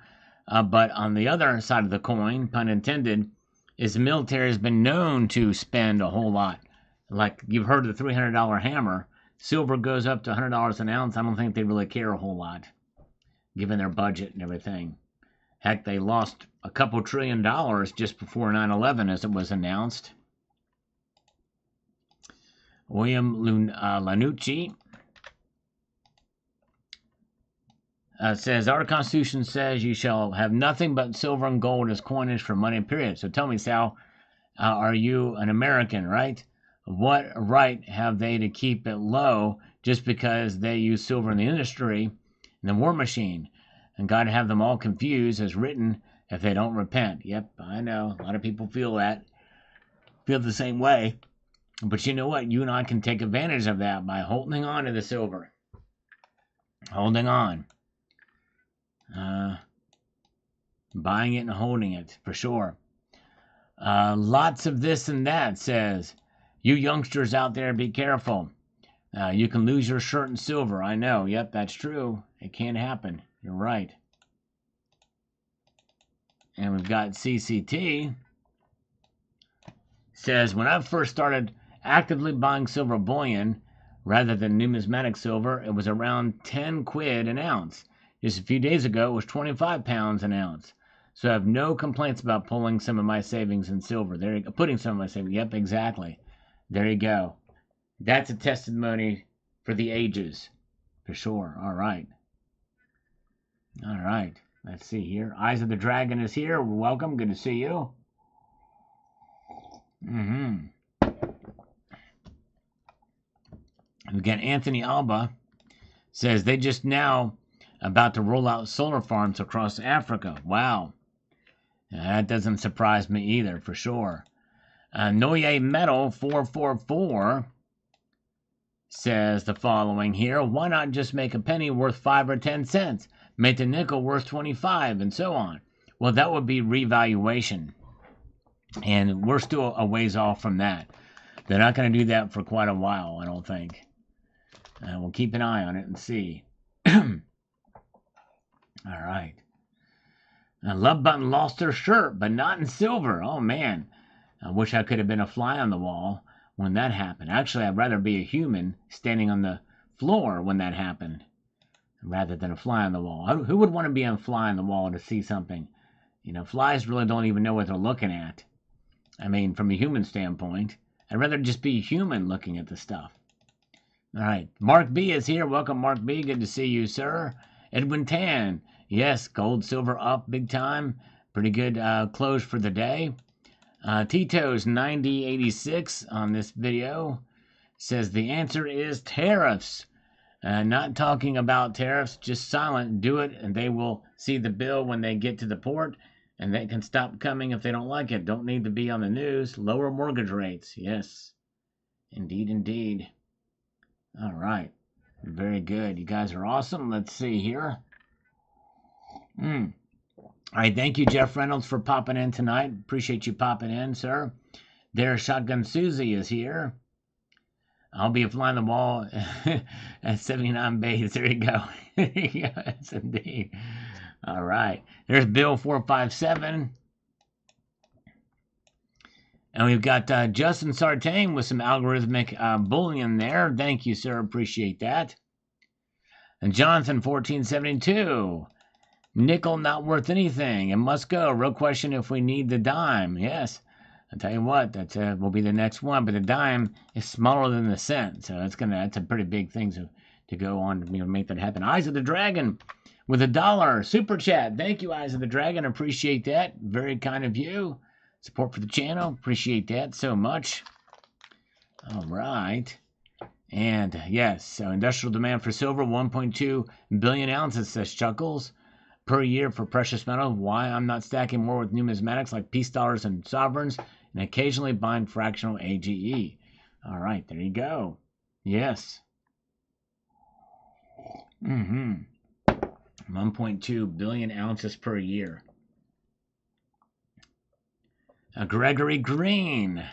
S1: But on the other side of the coin, pun intended, is the military has been known to spend a whole lot. Like you've heard of the $300 hammer. Silver goes up to $100 an ounce. I don't think they really care a whole lot, given their budget and everything. Heck, they lost a couple $1 trillion just before 9/11, as it was announced. William Lanucci says, our Constitution says you shall have nothing but silver and gold as coinage for money, period. So tell me, Sal, are you an American, right? What right have they to keep it low just because they use silver in the industry and the war machine? And God have them all confused as written if they don't repent. Yep, I know. A lot of people feel the same way. But you know what? You and I can take advantage of that by holding on to the silver. Holding on. Buying it and holding it, for sure. Lots of this and that says, you youngsters out there, be careful. You can lose your shirt in silver. I know. Yep, that's true. It can happen. You're right. And we've got CCT. Says, when I first started actively buying silver bullion rather than numismatic silver, it was around 10 quid an ounce. Just a few days ago, it was 25 pounds an ounce. So I have no complaints about pulling some of my savings in silver. There you go. Putting some of my savings. Yep, exactly. There you go. That's a testimony for the ages. For sure. All right. All right. Let's see here. Eyes of the Dragon is here. Welcome. Good to see you. We got Anthony Alba. Says they just now about to roll out solar farms across Africa. Wow. That doesn't surprise me either, for sure. Noye Metal 444 says the following here. Why not just make a penny worth 5 or 10 cents? Make the nickel worth 25 and so on. Well, that would be revaluation. And we're still a ways off from that. They're not going to do that for quite a while, I don't think. We'll keep an eye on it and see. All right. Love Button lost her shirt, but not in silver. Oh, man. I wish I could have been a fly on the wall when that happened. Actually, I'd rather be a human standing on the floor when that happened rather than a fly on the wall. Who would want to be a fly on the wall to see something? You know, flies really don't even know what they're looking at. I mean, from a human standpoint, I'd rather just be human looking at the stuff. All right. Mark B is here. Welcome, Mark B. Good to see you, sir. Edwin Tan. Yes, gold, silver up big time. Pretty good close for the day. Tito's 9086 on this video says the answer is tariffs. Not talking about tariffs, just silent. Do it, and they will see the bill when they get to the port, and they can stop coming if they don't like it. Don't need to be on the news. Lower mortgage rates. Yes, indeed, indeed. All right. Very good. You guys are awesome. Let's see here. All right. Thank you, Jeff Reynolds, for popping in tonight. Appreciate you popping in, sir. There, Shotgun Susie is here. I'll be flying the wall at 79 base. There you go. Yes, indeed. All right. There's Bill 457. And we've got Justin Sartain with some algorithmic bullion there. Thank you, sir. Appreciate that. And Jonathan 1472. Nickel not worth anything. It must go. Real question if we need the dime. Yes. I'll tell you what, that will be the next one. But the dime is smaller than the cent. So that's a pretty big thing to go on to make that happen. Eyes of the Dragon with $1. Super chat. Thank you, Eyes of the Dragon. Appreciate that. Very kind of you. Support for the channel. Appreciate that so much. All right. And yes, so industrial demand for silver, 1.2 billion ounces, says Chuckles, per year for precious metal. Why I'm not stacking more with numismatics like peace dollars and sovereigns, and occasionally buying fractional AGE. All right, there you go. Yes. 1.2 billion ounces per year. Gregory Green.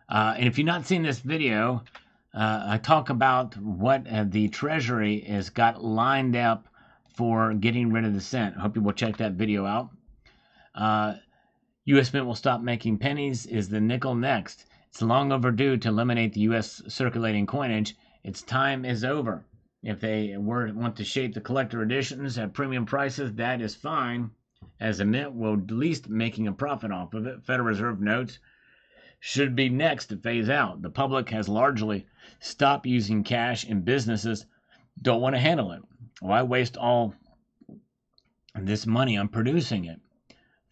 S1: And if you've not seen this video, I talk about what the Treasury has got lined up for getting rid of the cent. I hope you will check that video out. U.S. Mint will stop making pennies. Is the nickel next? It's long overdue to eliminate the U.S. circulating coinage. Its time is over. If they want to shape the collector editions at premium prices, that is fine, as the Mint will at least making a profit off of it. Federal Reserve notes should be next to phase out. The public has largely stopped using cash, and businesses don't want to handle it. Why waste all this money on producing it?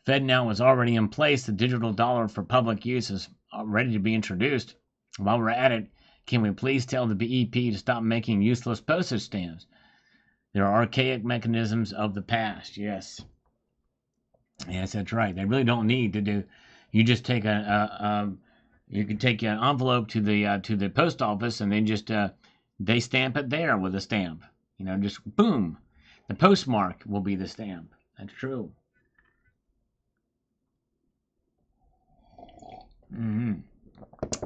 S1: FedNow is already in place. The digital dollar for public use is ready to be introduced. While we're at it, can we please tell the BEP to stop making useless postage stamps? There are archaic mechanisms of the past. Yes. Yes, that's right. They really don't need to do. You just take you can take an envelope to the post office, and then just they stamp it there with a stamp. Just boom. The postmark will be the stamp. That's true.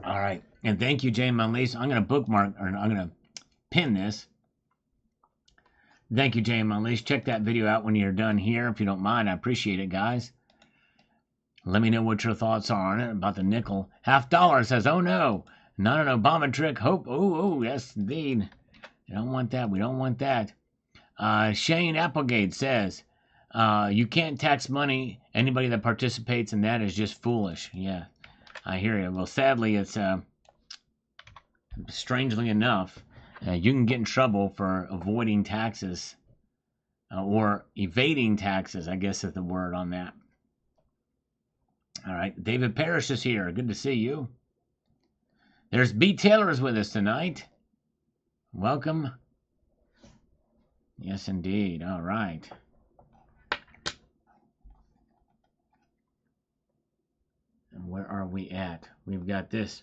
S1: All right, and thank you, Jane Monlise. I'm gonna bookmark, or I'm gonna pin this. Thank you, Jane Monlise. Check that video out when you're done here, if you don't mind. I appreciate it, guys. Let me know what your thoughts are on it about the nickel. $50 says, "Oh no, not an Obama trick." Hope. Oh, yes, indeed. You don't want that. We don't want that. Shane Applegate says, "You can't tax money. Anybody that participates in that is just foolish." Yeah, I hear you. Well, sadly, it's strangely enough, you can get in trouble for avoiding taxes or evading taxes, I guess is the word on that. All right, David Parrish is here. Good to see you. There's B. Taylor's with us tonight. Welcome. Yes, indeed. All right. And where are we at? We've got this.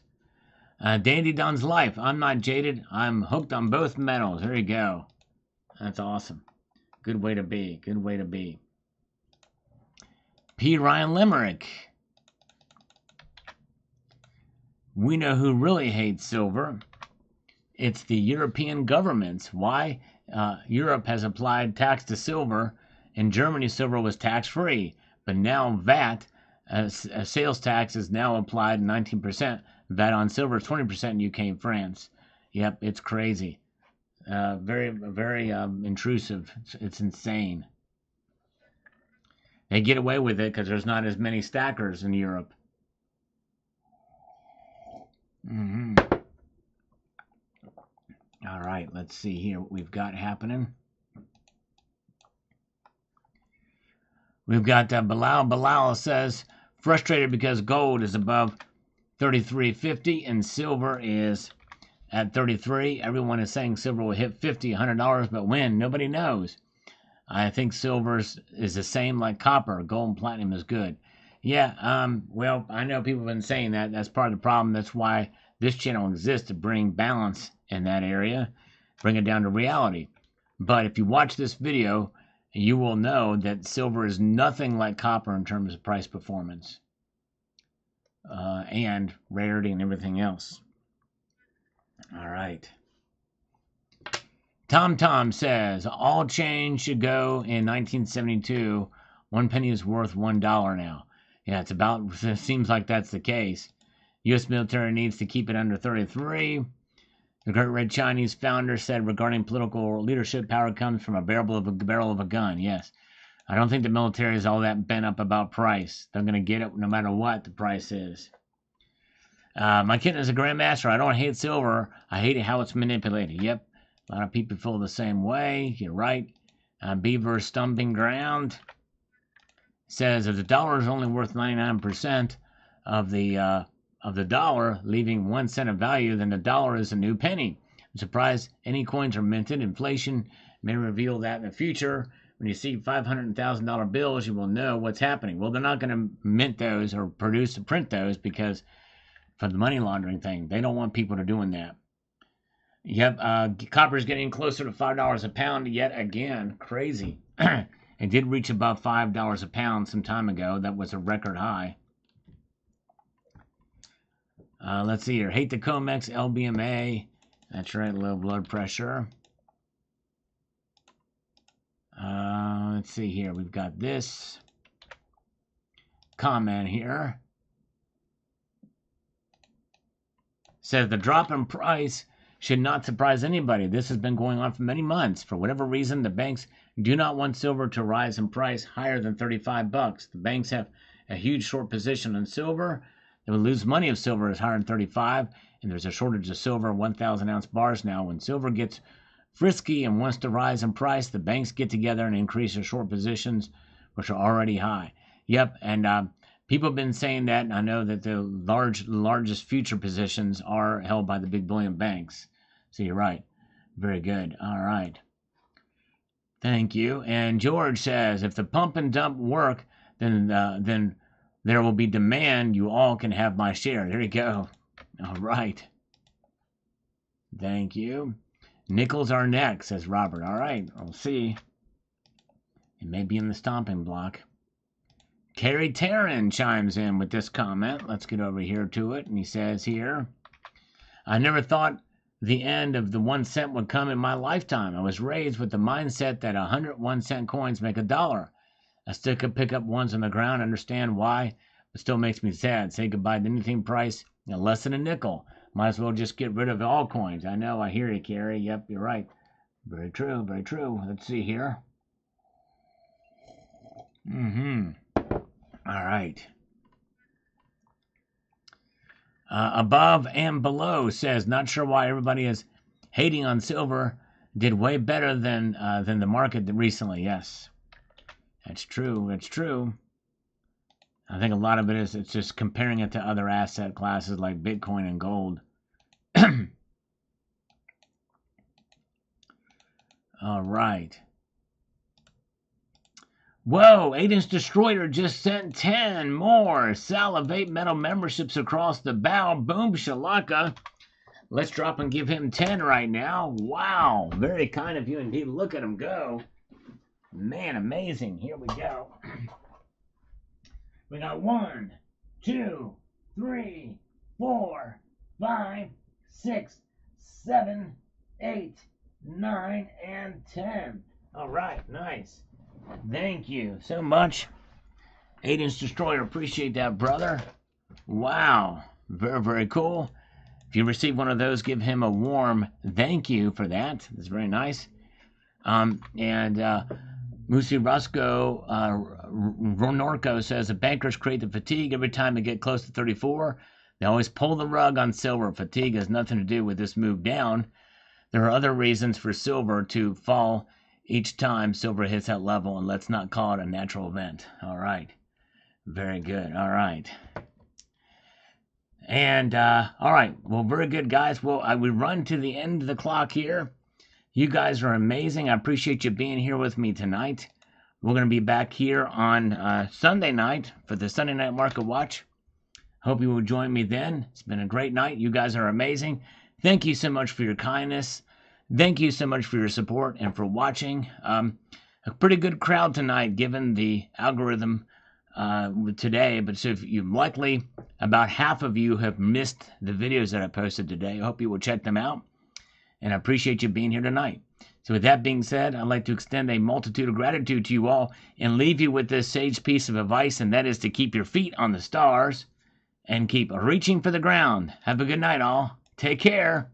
S1: Dandy Don's Life. I'm not jaded. I'm hooked on both metals. There you go. That's awesome. Good way to be. Good way to be. P. Ryan Limerick. We know who really hates silver. It's the European governments. Why? Europe has applied tax to silver. In Germany, silver was tax-free. But now VAT, sales tax, is now applied 19%. VAT on silver is 20% in UK and France. Yep, it's crazy. Very, very intrusive. It's insane. They get away with it because there's not as many stackers in Europe. All right, let's see here what we've got happening. We've got Bilal says, frustrated because gold is above 33.50 and silver is at 33. Everyone is saying silver will hit $50, $100, but when? Nobody knows. I think silver is the same like copper. Gold and platinum is good. Yeah, well, I know people have been saying that. That's part of the problem. That's why this channel exists, to bring balance in that area, bring it down to reality. But if you watch this video, you will know that silver is nothing like copper in terms of price performance and rarity and everything else. All right. Tom says, all change should go in 1972. 1 penny is worth $1 now. Yeah, it seems like that's the case. U.S. military needs to keep it under 33. The Great Red Chinese founder said regarding political leadership, power comes from a barrel of a gun. Yes. I don't think the military is all that bent up about price. They're going to get it no matter what the price is. My kid is a grandmaster. I don't hate silver. I hate how it's manipulated. Yep. A lot of people feel the same way. You're right. Beaver Stumping Ground says if the dollar is only worth 99% of the dollar, leaving 1 cent of value, then the dollar is a new penny. I'm surprised any coins are minted. Inflation may reveal that in the future. When you see $500,000 bills, you will know what's happening. Well, they're not going to mint those or print those because for the money laundering thing, they don't want people to doing that. Yep, copper is getting closer to $5 a pound yet again. Crazy. It did reach above $5 a pound some time ago. That was a record high. Let's see here. Hate the Comex, LBMA. That's right, low blood pressure. Let's see here. We've got this comment here. Says the drop in price should not surprise anybody. This has been going on for many months. For whatever reason, the banks do not want silver to rise in price higher than $35. The banks have a huge short position on silver. They will lose money if silver is higher than 35, and there's a shortage of silver 1,000-ounce bars now. When silver gets frisky and wants to rise in price, the banks get together and increase their short positions, which are already high. Yep, and people have been saying that, and I know that the largest future positions are held by the big bullion banks. So you're right. Very good. All right. Thank you. And George says, if the pump and dump work, then there will be demand. You all can have my share. There you go. All right. Thank you. Nickels are next, says Robert. All right. I'll see. It may be in the stomping block. Kerry Taryn chimes in with this comment. Let's get over here to it. And he says here, I never thought the end of the 1 cent would come in my lifetime. I was raised with the mindset that 100 1-cent coins make $1. I still could pick up ones on the ground, understand why, but still makes me sad. Say goodbye to anything price less than a nickel. Might as well just get rid of all coins. I know, I hear you, Kerry. Yep, you're right. Very true, very true. Let's see here. All right. Above and below says, not sure why everybody is hating on silver. Did way better than the market recently. Yes, that's true. That's true. I think a lot of it is it's just comparing it to other asset classes like Bitcoin and gold. All right. Whoa, 8-inch Destroyer just sent 10 more Salivate Metal memberships across the bow. Boom, shalaka. Let's drop and give him 10 right now. Wow, very kind of you indeed. Look at him go. Man, amazing. Here we go. We got 1, 2, 3, 4, 5, 6, 7, 8, 9, and 10. All right, nice. Thank you so much. 8-inch Destroyer, appreciate that, brother. Wow, very, very cool. If you receive one of those, give him a warm thank you for that. That's very nice. Musi Roscoe Ronorco says, the bankers create the fatigue every time they get close to 34. They always pull the rug on silver. Fatigue has nothing to do with this move down. There are other reasons for silver to fall each time silver hits that level, and let's not call it a natural event. All right. Very good. All right. And, all right. Well, very good, guys. Well, we run to the end of the clock here. You guys are amazing. I appreciate you being here with me tonight. We're going to be back here on Sunday night for the Sunday Night Market Watch. Hope you will join me then. It's been a great night. You guys are amazing. Thank you so much for your kindness. Thank you so much for your support and for watching. A pretty good crowd tonight, given the algorithm today. But so if you likely, about half of you have missed the videos that I posted today. I hope you will check them out. And I appreciate you being here tonight. So with that being said, I'd like to extend a multitude of gratitude to you all and leave you with this sage piece of advice, and that is to keep your feet on the stars and keep reaching for the ground. Have a good night, all. Take care.